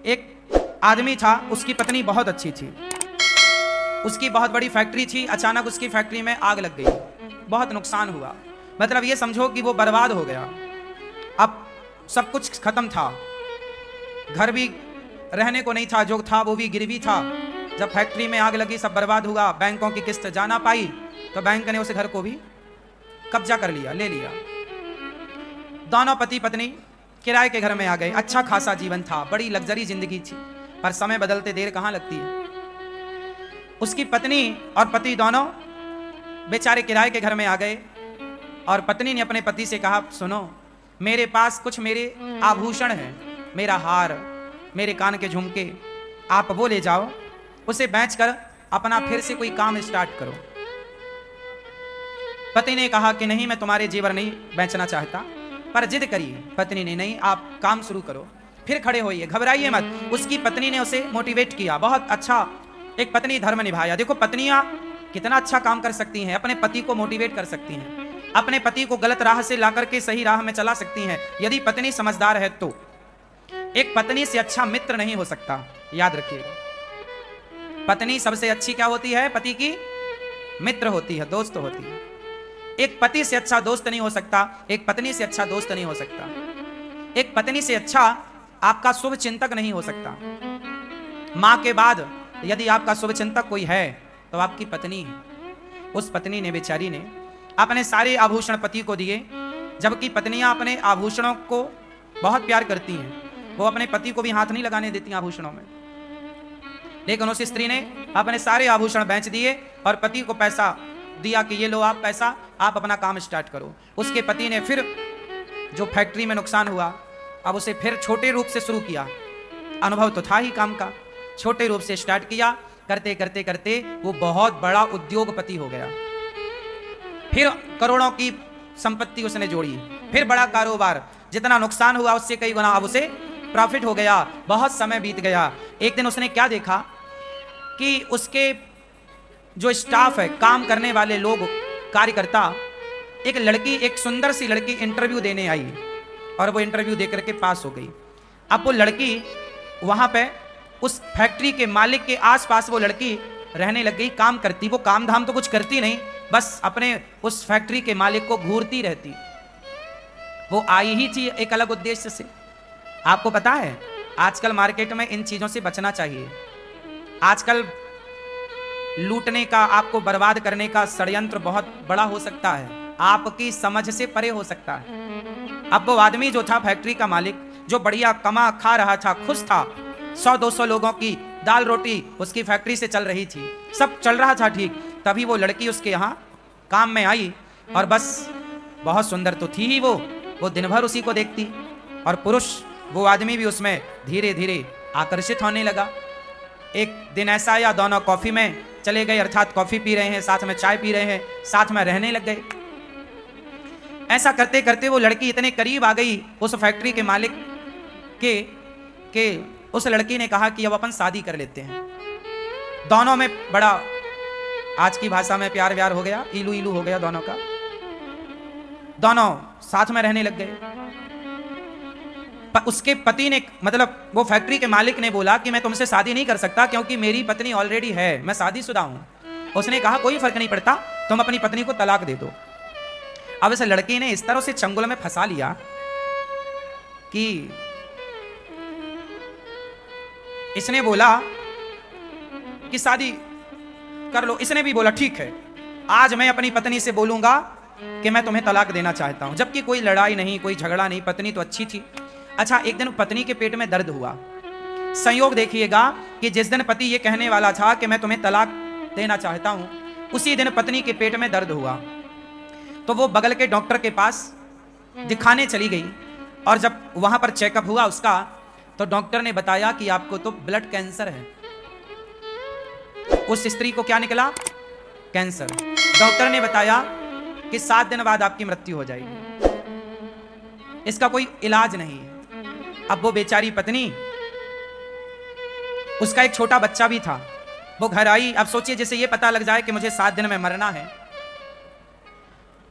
एक आदमी था, उसकी पत्नी बहुत अच्छी थी, उसकी बहुत बड़ी फैक्ट्री थी। अचानक उसकी फैक्ट्री में आग लग गई, बहुत नुकसान हुआ। मतलब ये समझो कि वो बर्बाद हो गया। अब सब कुछ खत्म था, घर भी रहने को नहीं था, जो था वो भी गिरवी था। जब फैक्ट्री में आग लगी, सब बर्बाद हुआ, बैंकों की किस्त जा ना पाई, तो बैंक ने उस घर को भी कब्जा कर लिया, ले लिया। दोनों पति पत्नी किराए के घर में आ गए। अच्छा खासा जीवन था, बड़ी लग्जरी जिंदगी थी, पर समय बदलते देर कहां लगती है। उसकी पत्नी और पति दोनों बेचारे किराए के घर में आ गए और पत्नी ने अपने पति से कहा, सुनो, मेरे पास कुछ मेरे आभूषण हैं, मेरा हार, मेरे कान के झुमके, आप वो ले जाओ, उसे बेचकर अपना फिर से कोई काम स्टार्ट करो। पति ने कहा कि नहीं, मैं तुम्हारे जेवर नहीं बेचना चाहता, पर जिद करिए। पत्नी ने, नहीं, आप काम शुरू करो, फिर खड़े होइए, घबराइए मत। उसकी पत्नी ने उसे मोटिवेट किया, बहुत अच्छा एक पत्नी धर्म निभाया। देखो पत्नियां कितना अच्छा काम कर सकती हैं, अपने पति को मोटिवेट कर सकती हैं, अपने पति को गलत राह से लाकर के सही राह में चला सकती हैं, यदि पत्नी समझदार है तो। एक पत्नी से अच्छा मित्र नहीं हो सकता, याद रखिएगा। पत्नी सबसे अच्छी क्या होती है? पति की मित्र होती है, दोस्त होती है। एक पति से अच्छा दोस्त नहीं हो सकता, एक पत्नी से अच्छा दोस्त नहीं हो सकता, एक पत्नी से अच्छा आपका शुभ चिंतक नहीं हो सकता। मां के बाद यदि आपका शुभ चिंतक कोई है तो आपकी पत्नी है। उस पत्नी ने, बेचारी ने, अपने सारे आभूषण पति को दिए, जबकि पत्नियां अपने आभूषणों को बहुत प्यार करती हैं, वो अपने पति को भी हाथ नहीं लगाने देती आभूषणों में। लेकिन उस स्त्री ने अपने सारे आभूषण बेच दिए और पति को पैसा दिया कि ये लो आप पैसा, आप अपना काम स्टार्ट करो। उसके पति ने फिर जो फैक्ट्री में नुकसान हुआ, अब उसे फिर छोटे रूप से शुरू किया। अनुभव तो था ही काम का, छोटे रूप से स्टार्ट किया। करते करते करते वो बहुत बड़ा उद्योगपति हो गया। फिर करोड़ों की संपत्ति उसने जोड़ी, फिर बड़ा कारोबार, जितना नुकसान हुआ उससे कई गुना अब उसे प्रॉफिट हो गया। बहुत समय बीत गया। एक दिन उसने क्या देखा कि उसके जो स्टाफ है, काम करने वाले लोग, कार्यकर्ता, एक लड़की, एक सुंदर सी लड़की इंटरव्यू देने आई और वो इंटरव्यू देकर के पास हो गई। अब वो लड़की वहां पे उस फैक्ट्री के मालिक के आसपास वो लड़की रहने लग गई, काम करती। वो काम धाम तो कुछ करती नहीं, बस अपने उस फैक्ट्री के मालिक को घूरती रहती। वो आई ही थी एक अलग उद्देश्य से। आपको पता है आजकल मार्केट में इन चीजों से बचना चाहिए। आजकल लूटने का, आपको बर्बाद करने का षड्यंत्र बहुत बड़ा हो सकता है, आपकी समझ से परे हो सकता है। अब वो आदमी जो था, फैक्ट्री का मालिक, जो बढ़िया कमा खा रहा था, खुश था, 100-200 लोगों की दाल रोटी उसकी फैक्ट्री से चल रही थी, सब चल रहा था ठीक। तभी वो लड़की उसके यहाँ काम में आई और बस, बहुत सुंदर तो थी ही वो दिन भर उसी को देखती, और पुरुष, वो आदमी भी उसमें धीरे धीरे आकर्षित होने लगा। एक दिन ऐसा आया, दोनों कॉफी में चले गए, अर्थात कॉफी पी रहे हैं, साथ में चाय पी रहे हैं, साथ में रहने लग गए। ऐसा करते करते वो लड़की इतने करीब आ गई उस फैक्ट्री के मालिक के उस लड़की ने कहा कि अब अपन शादी कर लेते हैं। दोनों में बड़ा, आज की भाषा में, प्यार व्यार हो गया, इलू इलू हो गया दोनों का। दोनों साथ में रहने लग गए। उसके पति ने, मतलब वो फैक्ट्री के मालिक ने बोला कि मैं तुमसे शादी नहीं कर सकता क्योंकि मेरी पत्नी ऑलरेडी है, मैं शादीशुदा हूं। उसने कहा कोई फर्क नहीं पड़ता, तुम अपनी पत्नी को तलाक दे दो। अब इस लड़की ने इस तरह से चंगुल में फंसा लिया कि इसने बोला कि शादी कर लो। इसने भी बोला ठीक है, आज मैं अपनी पत्नी से बोलूंगा कि मैं तुम्हें तलाक देना चाहता हूं। जबकि कोई लड़ाई नहीं, कोई झगड़ा नहीं, पत्नी तो अच्छी थी। अच्छा, एक दिन पत्नी के पेट में दर्द हुआ। संयोग देखिएगा कि जिस दिन पति ये कहने वाला था कि मैं तुम्हें तलाक देना चाहता हूं, उसी दिन पत्नी के पेट में दर्द हुआ। तो वो बगल के डॉक्टर के पास दिखाने चली गई और जब वहां पर चेकअप हुआ उसका, तो डॉक्टर ने बताया कि आपको तो ब्लड कैंसर है। उस स्त्री को क्या निकला? कैंसर। डॉक्टर ने बताया कि 7 दिन बाद आपकी मृत्यु हो जाएगी, इसका कोई इलाज नहीं है। अब वो बेचारी पत्नी, उसका एक छोटा बच्चा भी था, वो घर आई। अब सोचिए, जैसे ये पता लग जाए कि मुझे 7 दिन में मरना है।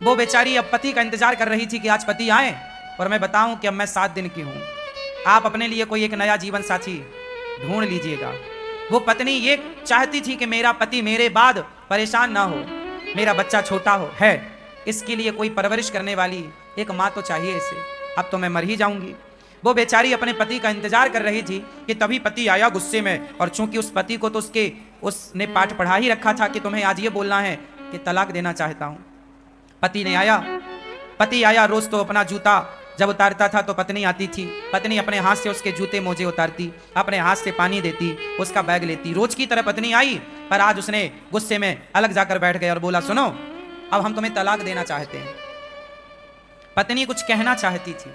वो बेचारी अब पति का इंतजार कर रही थी कि आज पति आए और मैं बताऊं कि अब मैं 7 दिन की हूं। आप अपने लिए कोई एक नया जीवन साथी ढूंढ लीजिएगा। वो पत्नी ये चाहती थी कि मेरा पति मेरे बाद परेशान ना हो, मेरा बच्चा छोटा हो, है इसके लिए कोई परवरिश करने वाली एक माँ तो चाहिए इसे। अब तो मैं मर ही जाऊंगी। वो बेचारी अपने पति का इंतजार कर रही थी कि तभी पति आया गुस्से में, और चूंकि उस पति को तो उसने पाठ पढ़ा ही रखा था कि तुम्हें आज ये बोलना है कि तलाक देना चाहता हूं। पति आया। रोज तो अपना जूता जब उतारता था तो पत्नी आती थी, पत्नी अपने हाथ से उसके जूते मोजे उतारती, अपने हाथ से पानी देती, उसका बैग लेती। रोज की तरह पत्नी आई, पर आज उसने गुस्से में अलग जाकर बैठ गया और बोला, सुनो अब हम तुम्हें तलाक देना चाहते हैं। पत्नी कुछ कहना चाहती थी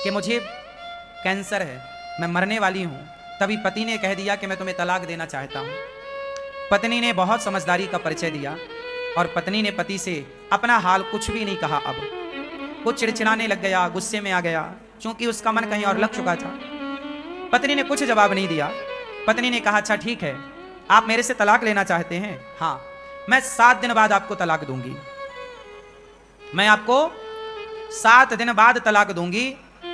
कि मुझे कैंसर है, मैं मरने वाली हूं। तभी पति ने कह दिया कि मैं तुम्हें तलाक देना चाहता हूं। पत्नी ने बहुत समझदारी का परिचय दिया और पत्नी ने पति से अपना हाल कुछ भी नहीं कहा। अब वो चिड़चिड़ाने लग गया, गुस्से में आ गया, क्योंकि उसका मन कहीं और लग चुका था। पत्नी ने कुछ जवाब नहीं दिया। पत्नी ने कहा, अच्छा ठीक है, आप मेरे से तलाक लेना चाहते हैं? हाँ, मैं 7 दिन बाद आपको तलाक दूंगी। मैं आपको 7 दिन बाद तलाक दूंगी,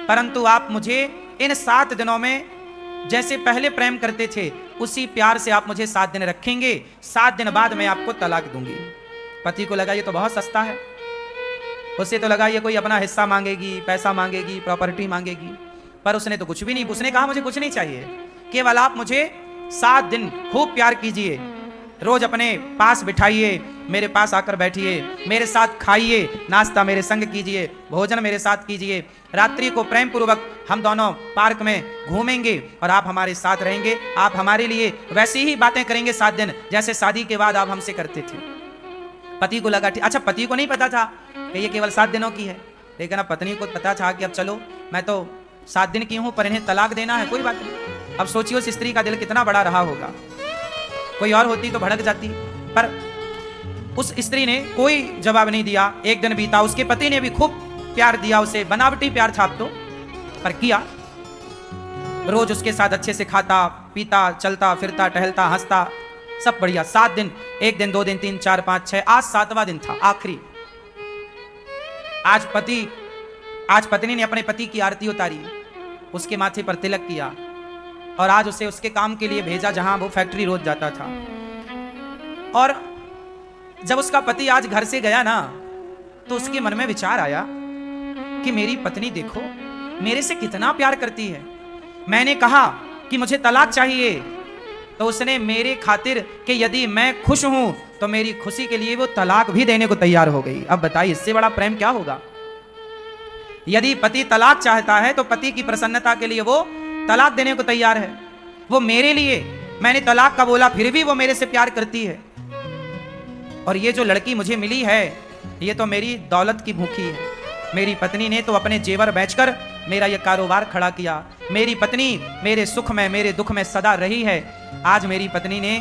परंतु आप मुझे इन 7 दिनों में जैसे पहले प्रेम करते थे उसी प्यार से आप मुझे 7 दिन रखेंगे। 7 दिन बाद मैं आपको तलाक दूंगी। पति को लगा ये तो बहुत सस्ता है। उसे तो लगा ये कोई अपना हिस्सा मांगेगी, पैसा मांगेगी, प्रॉपर्टी मांगेगी, पर उसने तो कुछ भी नहीं। उसने कहा मुझे कुछ नहीं चाहिए, केवल आप मुझे 7 दिन खूब प्यार कीजिए, रोज अपने पास बिठाइए, मेरे पास आकर बैठिए, मेरे साथ खाइए, नाश्ता मेरे संग कीजिए, भोजन मेरे साथ कीजिए, रात्रि को प्रेम पूर्वक हम दोनों पार्क में घूमेंगे और आप हमारे साथ रहेंगे। आप हमारे लिए वैसी ही बातें करेंगे 7 दिन जैसे शादी के बाद आप हमसे करते थे। पति को लगा, अच्छा पति को नहीं पता था कि ये केवल 7 दिनों की है, लेकिन अब पत्नी को पता था कि अब चलो मैं तो 7 दिन की हूं, पर इन्हें तलाक देना है, कोई बात नहीं। अब सोचिए उस स्त्री का दिल कितना बड़ा रहा होगा। कोई और होती तो भड़क जाती, पर उस स्त्री ने कोई जवाब नहीं दिया। एक दिन बीता, उसके पति ने भी खूब प्यार दिया उसे, बनावटी प्यार था अब तो, पर किया। रोज उसके साथ अच्छे से खाता पीता, चलता फिरता, टहलता, हंसता, सब बढ़िया। 7 दिन, 1 दिन, 2 दिन, 3, 4, 5, 6, आज 7वां दिन था, आखिरी। आज पत्नी ने अपने पति की आरती उतारी, उसके माथे पर तिलक किया और आज उसे उसके काम के लिए भेजा जहां वो फैक्ट्री रोज जाता था। और जब उसका पति आज घर से गया ना, तो उसके मन में विचार आया कि मेरी पत्नी देखो मेरे से कितना प्यार करती है। मैंने कहा कि मुझे तलाक चाहिए, तो उसने मेरे खातिर कि यदि मैं खुश हूं तो मेरी खुशी के लिए वो तलाक भी देने को तैयार हो गई। अब बताइए इससे बड़ा प्रेम क्या होगा। यदि पति तलाक चाहता है तो पति की प्रसन्नता के लिए वो तलाक देने को तैयार है। वो मेरे लिए, मैंने तलाक का बोला फिर भी वो मेरे से प्यार करती है। और ये जो लड़की मुझे मिली है ये तो मेरी दौलत की भूखी है। मेरी पत्नी ने तो अपने जेवर बेचकर मेरा ये कारोबार खड़ा किया। मेरी पत्नी मेरे सुख में मेरे दुख में सदा रही है। आज मेरी पत्नी ने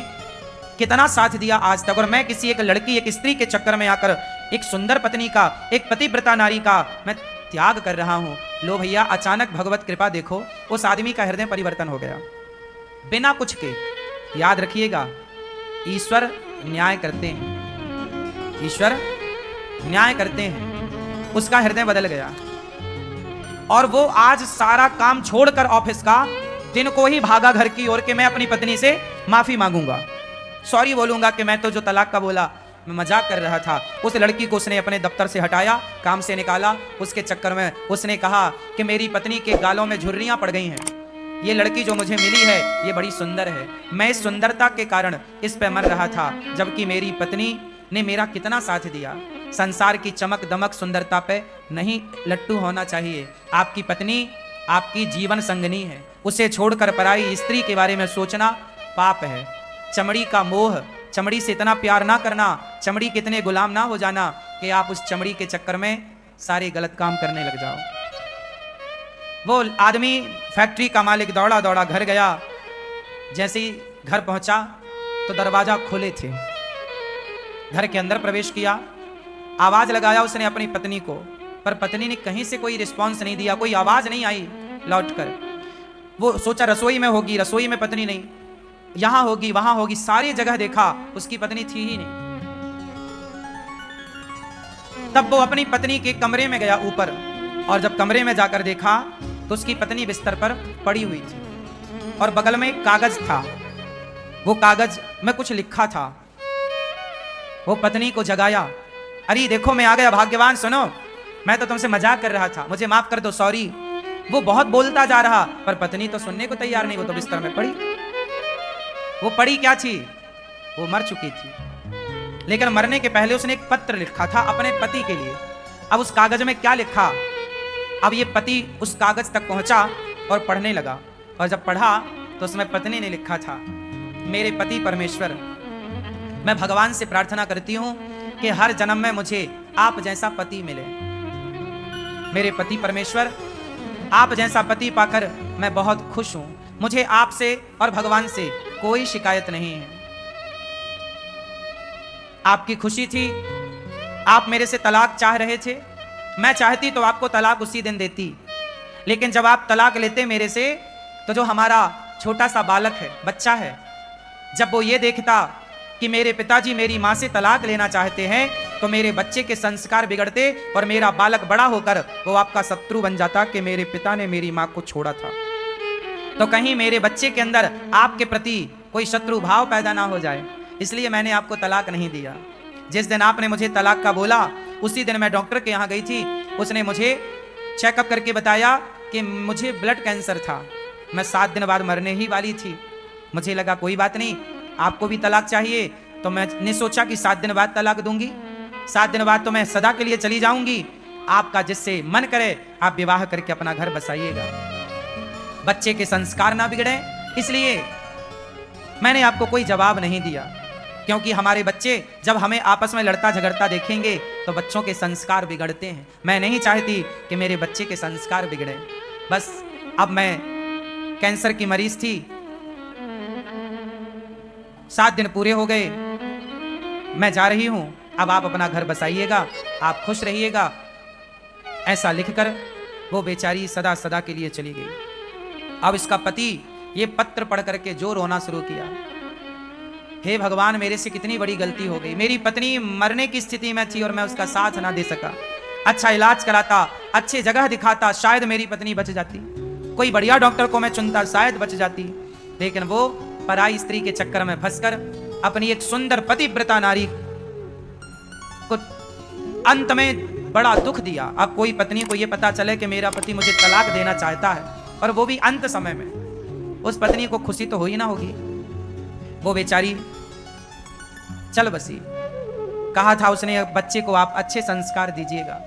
कितना साथ दिया आज तक, और मैं किसी एक लड़की, एक स्त्री के चक्कर में आकर एक सुंदर पत्नी का, एक पतिव्रता नारी का मैं त्याग कर रहा हूं। लो भैया, अचानक भगवत कृपा देखो, उस आदमी का हृदय परिवर्तन हो गया बिना कुछ के। याद रखिएगा, ईश्वर न्याय करते हैं, ईश्वर न्याय करते हैं। उसका हृदय बदल गया और वो आज सारा काम छोड़कर ऑफिस का दिन को ही भागा घर की ओर के मैं अपनी पत्नी से माफी मांगूंगा, सॉरी बोलूंगा कि मैं तो जो तलाक का बोला मैं मजाक कर रहा था। उस लड़की को उसने अपने दफ्तर से हटाया, काम से निकाला। उसके चक्कर में उसने कहा कि मेरी पत्नी के गालों में झुर्रियां पड़ गई हैं, ये लड़की जो मुझे मिली है ये बड़ी सुंदर है। मैं इस सुंदरता के कारण इस पे मर रहा था, जबकि मेरी पत्नी ने मेरा कितना साथ दिया। संसार की चमक दमक सुंदरता पे नहीं लट्टू होना चाहिए। आपकी पत्नी आपकी जीवन संगनी है, उसे छोड़कर पराई स्त्री के बारे में सोचना पाप है। चमड़ी का मोह, चमड़ी से इतना प्यार ना करना, चमड़ी के इतने गुलाम ना हो जाना कि आप उस चमड़ी के चक्कर में सारे गलत काम करने लग जाओ। वो आदमी फैक्ट्री का मालिक दौड़ा दौड़ा घर गया। जैसे ही घर पहुंचा तो दरवाजा खोले थे। घर के अंदर प्रवेश किया, आवाज लगाया उसने अपनी पत्नी को, पर पत्नी ने कहीं से कोई रिस्पांस नहीं दिया, कोई आवाज नहीं आई लौटकर। वो सोचा रसोई में होगी, रसोई में पत्नी नहीं, यहां होगी वहां होगी, सारी जगह देखा, उसकी पत्नी थी ही नहीं। तब वो अपनी पत्नी के कमरे में गया ऊपर, और जब कमरे में जाकर देखा तो उसकी पत्नी बिस्तर पर पड़ी हुई थी। और बगल में एक कागज था। वो कागज में कुछ लिखा था। वो पत्नी को जगाया, अरे देखो मैं आ गया भाग्यवान, सुनो मैं तो तुमसे मजाक कर रहा था, मुझे माफ कर दो, सॉरी। वो बहुत बोलता जा रहा, पर पत्नी तो सुनने को तैयार नहीं। वो तो बिस्तर में पड़ी। वो पड़ी क्या थी? वो मर चुकी थी, लेकिन मरने के पहले उसने एक पत्र लिखा था अपने पति के लिए। अब उस कागज में क्या लिखा? अब ये पति उस कागज तक पहुंचा और पढ़ने लगा, और जब पढ़ा तो उसमें पत्नी ने लिखा था, मेरे पति परमेश्वर, मैं भगवान से प्रार्थना करती हूं कि हर जन्म में मुझे आप जैसा पति मिले। मेरे पति परमेश्वर, आप जैसा पति पाकर मैं बहुत खुश हूं। मुझे आपसे और भगवान से कोई शिकायत नहीं है। आपकी खुशी थी, आप मेरे से तलाक चाह रहे थे। मैं चाहती तो आपको तलाक उसी दिन देती, लेकिन जब आप तलाक लेते मेरे से, तो जो हमारा छोटा सा बालक है, बच्चा है, जब वो ये देखता कि मेरे पिताजी मेरी माँ से तलाक लेना चाहते हैं, तो मेरे बच्चे के संस्कार बिगड़ते और मेरा बालक बड़ा होकर वो आपका शत्रु बन जाता कि मेरे पिता ने मेरी माँ को छोड़ा था। तो कहीं मेरे बच्चे के अंदर आपके प्रति कोई शत्रु भाव पैदा ना हो जाए, इसलिए मैंने आपको तलाक नहीं दिया। जिस दिन आपने मुझे तलाक का बोला, उसी दिन मैं डॉक्टर के यहाँ गई थी। उसने मुझे चेकअप करके बताया कि मुझे ब्लड कैंसर था। मैं 7 दिन बाद मरने ही वाली थी। मुझे लगा कोई बात नहीं, आपको भी तलाक चाहिए, तो मैंने सोचा कि 7 दिन बाद तलाक दूंगी। 7 दिन बाद तो मैं सदा के लिए चली जाऊंगी। आपका जिससे मन करे आप विवाह करके अपना घर बसाइएगा, बच्चे के संस्कार ना बिगड़े। इसलिए मैंने आपको कोई जवाब नहीं दिया, क्योंकि हमारे बच्चे जब हमें आपस में लड़ता झगड़ता देखेंगे तो बच्चों के संस्कार बिगड़ते हैं। मैं नहीं चाहती कि मेरे बच्चे के संस्कार बिगड़े। बस अब मैं कैंसर की मरीज थी, 7 दिन पूरे हो गए, मैं जा रही हूं, अब आप अपना घर बसाइएगा, आप खुश रहिएगा। ऐसा लिखकर वो बेचारी सदा सदा के लिए चली गई। अब इसका पति ये पत्र पढ़ करके जो रोना शुरू किया, हे भगवान, मेरे से कितनी बड़ी गलती हो गई। मेरी पत्नी मरने की स्थिति में थी और मैं उसका साथ ना दे सका। अच्छा इलाज कराता, अच्छी जगह दिखाता, शायद मेरी पत्नी बच जाती। कोई बढ़िया डॉक्टर को मैं चुनता, शायद बच जाती। लेकिन वो पराई स्त्री के चक्कर में फंसकर अपनी एक सुंदर पतिव्रता नारी को अंत में बड़ा दुख दिया। अब कोई पत्नी को यह पता चले कि मेरा पति मुझे तलाक देना चाहता है, और वो भी अंत समय में, उस पत्नी को खुशी तो हो ही ना होगी। वो बेचारी चल बसी। कहा था उसने बच्चे को आप अच्छे संस्कार दीजिएगा।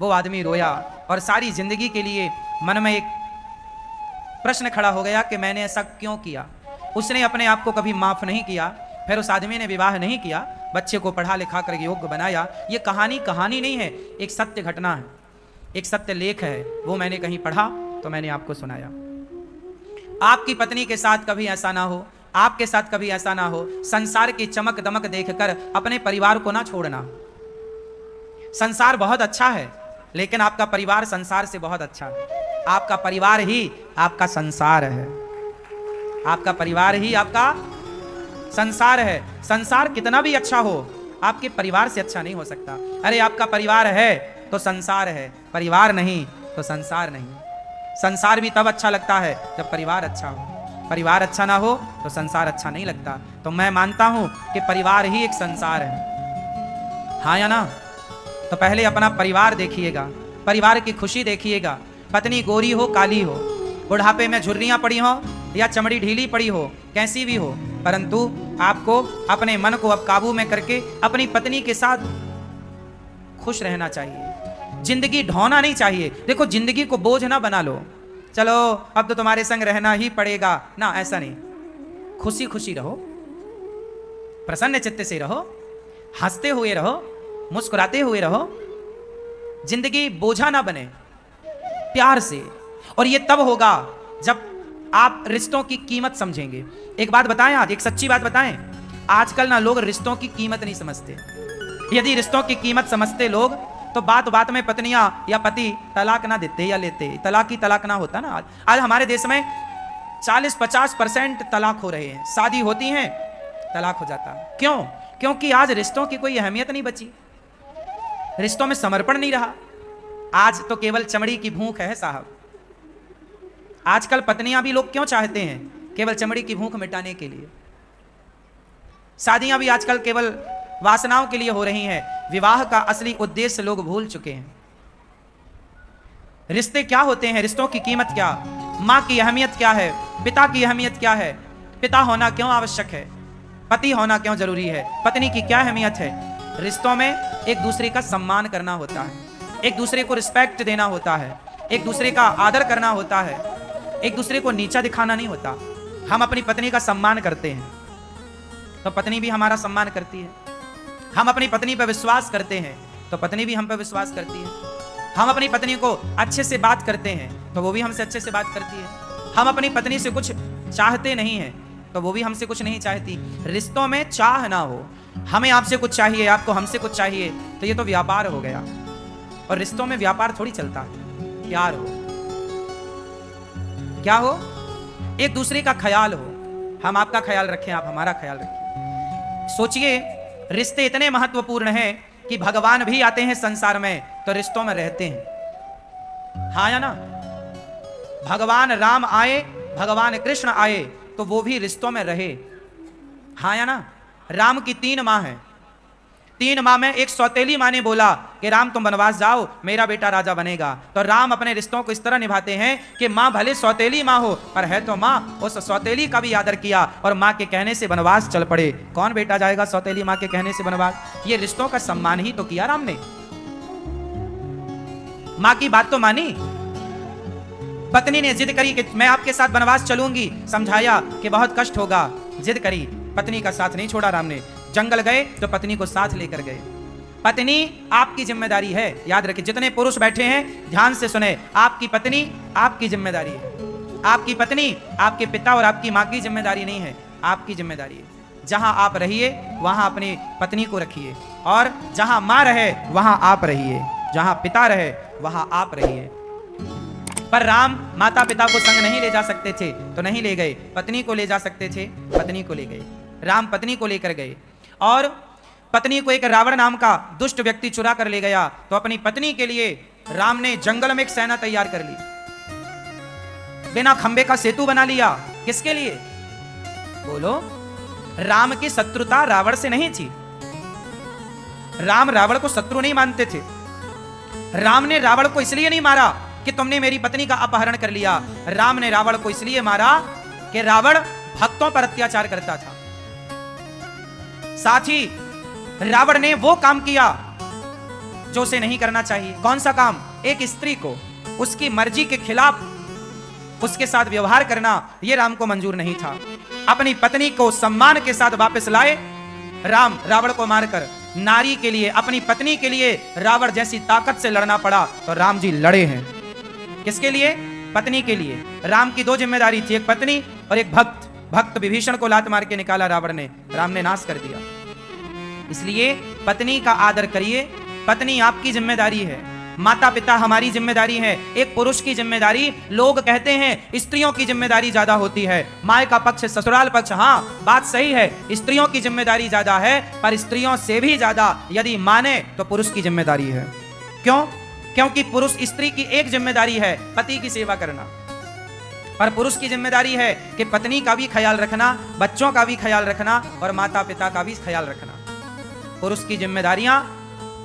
वो आदमी रोया और सारी जिंदगी के लिए मन में एक प्रश्न खड़ा हो गया कि मैंने ऐसा क्यों किया। उसने अपने आप को कभी माफ नहीं किया। फिर उस आदमी ने विवाह नहीं किया, बच्चे को पढ़ा लिखा कर योग्य बनाया। ये कहानी नहीं है, एक सत्य घटना है, एक सत्य लेख है। वो मैंने कहीं पढ़ा तो मैंने आपको सुनाया। आपकी पत्नी के साथ कभी ऐसा ना हो, आपके साथ कभी ऐसा ना हो। संसार की चमक दमक देखकर अपने परिवार को ना छोड़ना। संसार बहुत अच्छा है, लेकिन आपका परिवार संसार से बहुत अच्छा है। आपका परिवार ही आपका संसार है। आपका परिवार ही आपका संसार है। संसार कितना भी अच्छा हो, आपके परिवार से अच्छा नहीं हो सकता। अरे आपका परिवार है तो संसार है, परिवार नहीं तो संसार नहीं। संसार भी तब अच्छा लगता है जब परिवार अच्छा हो। परिवार अच्छा ना हो तो संसार अच्छा नहीं लगता। तो मैं मानता हूं कि परिवार ही एक संसार है। हाँ या ना? तो पहले अपना परिवार देखिएगा, परिवार की खुशी देखिएगा। पत्नी गोरी हो काली हो, बुढ़ापे में झुर्रियां पड़ी हो या चमड़ी ढीली पड़ी हो, कैसी भी हो, परंतु आपको अपने मन को अब काबू में करके अपनी पत्नी के साथ खुश रहना चाहिए। जिंदगी ढोना नहीं चाहिए। देखो, जिंदगी को बोझ ना बना लो, चलो अब तो तुम्हारे संग रहना ही पड़ेगा ना, ऐसा नहीं। खुशी खुशी रहो, प्रसन्न चित्त से रहो, हंसते हुए रहो, मुस्कुराते हुए रहो। जिंदगी बोझा ना बने, प्यार से। और ये तब होगा जब आप रिश्तों की कीमत समझेंगे। एक बात बताएं, आज एक सच्ची बात बताएं, आजकल ना लोग रिश्तों की कीमत नहीं समझते। यदि रिश्तों की कीमत समझते लोग, तो बात बात में पत्नियां या पति तलाक ना देते या लेते, तलाक ही तलाक ना होता ना। आज हमारे देश में 40-50% तलाक हो रहे हैं। शादी होती हैं, तलाक हो जाता। क्यों? क्योंकि आज रिश्तों की कोई अहमियत नहीं बची, रिश्तों में समर्पण नहीं रहा। आज तो केवल चमड़ी की भूख है साहब। आजकल पत्नियां भी लोग क्यों चाहते हैं? केवल चमड़ी की भूख मिटाने के लिए। शादियां भी आजकल केवल वासनाओं के लिए हो रही हैं। विवाह का असली उद्देश्य लोग भूल चुके हैं। रिश्ते क्या होते हैं? रिश्तों की कीमत क्या? माँ की अहमियत क्या है? पिता की अहमियत क्या है? पिता होना क्यों आवश्यक है? पति होना क्यों जरूरी है? पत्नी की क्या अहमियत है? रिश्तों में एक दूसरे का सम्मान करना होता है, एक दूसरे को रिस्पेक्ट देना होता है, एक दूसरे का आदर करना होता है, एक दूसरे को नीचा दिखाना नहीं होता। हम अपनी पत्नी का सम्मान करते हैं तो पत्नी भी हमारा सम्मान करती है। हम अपनी पत्नी पर विश्वास करते हैं तो पत्नी भी हम पर विश्वास करती है। हम अपनी पत्नी को अच्छे से बात करते हैं तो वो भी हमसे अच्छे से बात करती है। हम अपनी पत्नी से कुछ चाहते नहीं हैं तो वो भी हमसे कुछ नहीं चाहती। रिश्तों में चाह ना हो, हमें आपसे कुछ चाहिए, आपको हमसे कुछ चाहिए, तो ये तो व्यापार हो गया। और रिश्तों में व्यापार थोड़ी चलता है। प्यार हो, क्या हो? एक दूसरे का ख्याल हो। हम आपका ख्याल रखें, आप हमारा ख्याल रखें। सोचिए, रिश्ते इतने महत्वपूर्ण हैं कि भगवान भी आते हैं संसार में तो रिश्तों में रहते हैं। हाँ या ना? भगवान राम आए, भगवान कृष्ण आए तो वो भी रिश्तों में रहे। हाँ या ना? राम की 3 माँ हैं। 3 माँ में एक सौतेली माँ ने बोला कि राम तुम वनवास जाओ, मेरा बेटा राजा बनेगा। तो राम अपने रिश्तों को इस तरह निभाते हैं कि माँ भले सौतेली माँ हो पर है तो माँ। उस सौतेली का भी आदर किया और माँ के कहने से वनवास चल पड़े। कौन बेटा जाएगा सौतेली माँ के कहने से वनवास? ये रिश्तों का सम्मान ही तो किया राम ने। माँ की बात तो मानी। पत्नी ने जिद करी कि मैं आपके साथ वनवास चलूंगी, समझाया कि बहुत कष्ट होगा, जिद करी, पत्नी का साथ नहीं छोड़ा राम ने। जंगल गए तो पत्नी को साथ लेकर गए। पत्नी आपकी जिम्मेदारी है। याद रखिए, जितने पुरुष बैठे हैं ध्यान से सुने, आपकी पत्नी आपकी जिम्मेदारी है। आपकी पत्नी आपके पिता और आपकी माँ की जिम्मेदारी नहीं है, आपकी जिम्मेदारी है। जहां आप रहिए वहां अपनी पत्नी को रखिए, और जहां माँ रहे वहां आप रहिए, जहां पिता रहे वहां आप रहिए। पर राम माता पिता को संग नहीं ले जा सकते थे तो नहीं ले गए, पत्नी को ले जा सकते थे, पत्नी को ले गए। राम पत्नी को लेकर गए और पत्नी को एक रावण नाम का दुष्ट व्यक्ति चुरा कर ले गया। तो अपनी पत्नी के लिए राम ने जंगल में एक सेना तैयार कर ली, बिना खंबे का सेतु बना लिया। किसके लिए? बोलो। राम की शत्रुता रावण से नहीं थी। राम रावण को शत्रु नहीं मानते थे। राम ने रावण को इसलिए नहीं मारा कि तुमने मेरी पत्नी का अपहरण कर लिया। राम ने रावण को इसलिए मारा कि रावण भक्तों पर अत्याचार करता था। साथ ही रावण ने वो काम किया जो उसे नहीं करना चाहिए। कौन सा काम? एक स्त्री को उसकी मर्जी के खिलाफ उसके साथ व्यवहार करना, यह राम को मंजूर नहीं था। अपनी पत्नी को सम्मान के साथ वापस लाए राम। रावण को मारकर नारी के लिए, अपनी पत्नी के लिए रावण जैसी ताकत से लड़ना पड़ा तो राम जी लड़े हैं। किसके लिए? पत्नी के लिए। राम की 2 जिम्मेदारी थी, एक पत्नी और एक भक्त। भक्त विभीषण को लात मार के निकाला रावण ने, राम ने नाश कर दिया। इसलिए पत्नी का आदर करिए। पत्नी आपकी जिम्मेदारी है, माता पिता हमारी जिम्मेदारी है। एक पुरुष की जिम्मेदारी, लोग कहते हैं स्त्रियों की जिम्मेदारी ज्यादा होती है, माँ का पक्ष ससुराल पक्ष। हाँ, बात सही है, स्त्रियों की जिम्मेदारी ज्यादा है, पर स्त्रियों से भी ज्यादा यदि माने तो पुरुष की जिम्मेदारी है। क्यों? क्योंकि पुरुष स्त्री की एक जिम्मेदारी है पति की सेवा करना, पर पुरुष की जिम्मेदारी है कि पत्नी का भी ख्याल रखना, बच्चों का भी ख्याल रखना और माता पिता का भी ख्याल रखना। पुरुष की जिम्मेदारियां,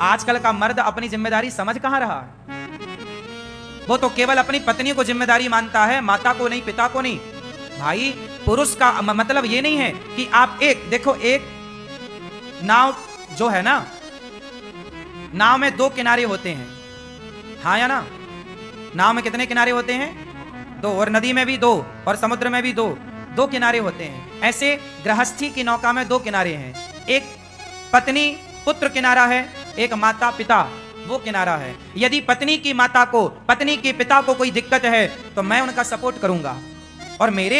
आजकल का मर्द अपनी जिम्मेदारी समझ कहां रहा है? वो तो केवल अपनी पत्नी को जिम्मेदारी मानता है, माता को नहीं, पिता को नहीं। भाई, पुरुष का मतलब ये नहीं है कि आप देखो, एक नाव जो है ना, नाव में 2 किनारे होते हैं। हाँ या ना? नाव में कितने किनारे होते हैं? 2। और नदी में भी 2 और समुद्र में भी 2 किनारे होते हैं। ऐसे गृहस्थी की नौका में 2 किनारे हैं। एक पत्नी पुत्र किनारा है, एक माता पिता वो किनारा है। यदि पत्नी की माता को, पत्नी के पिता को कोई दिक्कत है तो मैं उनका सपोर्ट करूंगा, और मेरे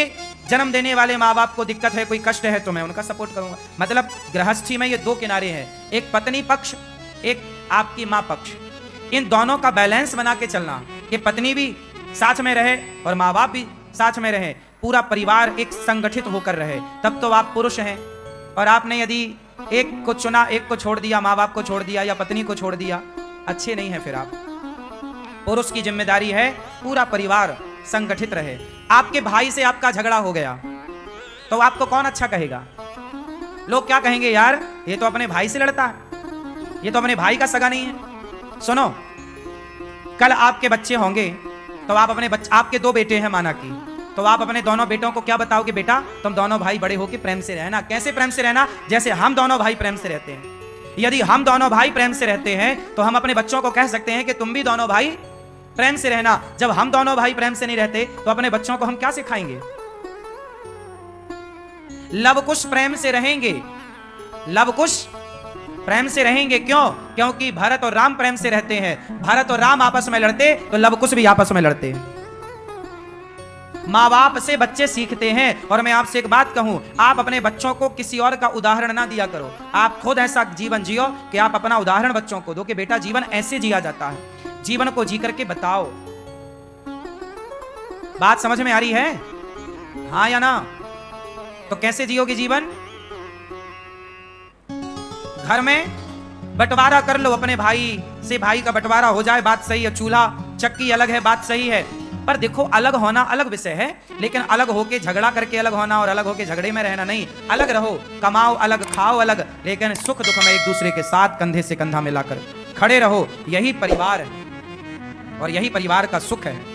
जन्म देने वाले माँ बाप को दिक्कत है, कोई कष्ट है तो मैं उनका सपोर्ट करूंगा। मतलब गृहस्थी में ये 2 किनारे हैं, एक पत्नी पक्ष, एक आपकी माँ पक्ष। इन दोनों का बैलेंस बना के चलना कि पत्नी भी साथ में रहे और माँ बाप भी साथ में रहे, पूरा परिवार एक संगठित होकर रहे, तब तो आप पुरुष हैं। और आपने यदि एक को चुना, एक को छोड़ दिया, माँ बाप को छोड़ दिया या पत्नी को छोड़ दिया, अच्छे नहीं है फिर आप। पुरुष की जिम्मेदारी है पूरा परिवार संगठित रहे। आपके भाई से आपका झगड़ा हो गया तो आपको कौन अच्छा कहेगा? लोग क्या कहेंगे, यार ये तो अपने भाई से लड़ता है, ये तो अपने भाई का सगा नहीं है। सुनो, कल आपके बच्चे होंगे तो आप अपने आपके 2 बेटे हैं माना कि, तो आप अपने दोनों बेटों को क्या बताओगे, बेटा तुम दोनों भाई बड़े होकर प्रेम से रहना। कैसे प्रेम से रहना? जैसे हम दोनों भाई प्रेम से रहते हैं। यदि हम दोनों भाई प्रेम से रहते हैं तो हम अपने बच्चों को कह सकते हैं कि तुम भी दोनों भाई प्रेम से रहना। जब हम दोनों भाई प्रेम से नहीं रहते तो अपने बच्चों को हम क्या सिखाएंगे? लव कुश प्रेम से रहेंगे, लव कुश प्रेम से रहेंगे। क्यों? क्योंकि भरत और राम प्रेम से रहते हैं। भरत और राम आपस में लड़ते तो लव कुश भी आपस में लड़ते हैं। माँ बाप से बच्चे सीखते हैं। और मैं आपसे एक बात कहूं, आप अपने बच्चों को किसी और का उदाहरण ना दिया करो, आप खुद ऐसा जीवन जियो कि आप अपना उदाहरण बच्चों को दो कि बेटा जीवन ऐसे जिया जाता है। जीवन को जी करके बताओ। बात समझ में आ रही है? हाँ या ना? तो कैसे जियोगे जीवन? घर में बंटवारा कर लो, अपने भाई से भाई का बंटवारा हो जाए, बात सही है। चूल्हा चक्की अलग है, बात सही है। पर देखो, अलग होना अलग विषय है, लेकिन अलग होके झगड़ा करके अलग होना और अलग होके झगड़े में रहना नहीं। अलग रहो, कमाओ अलग, खाओ अलग, लेकिन सुख दुख में एक दूसरे के साथ कंधे से कंधा मिलाकर खड़े रहो। यही परिवार है और यही परिवार का सुख है।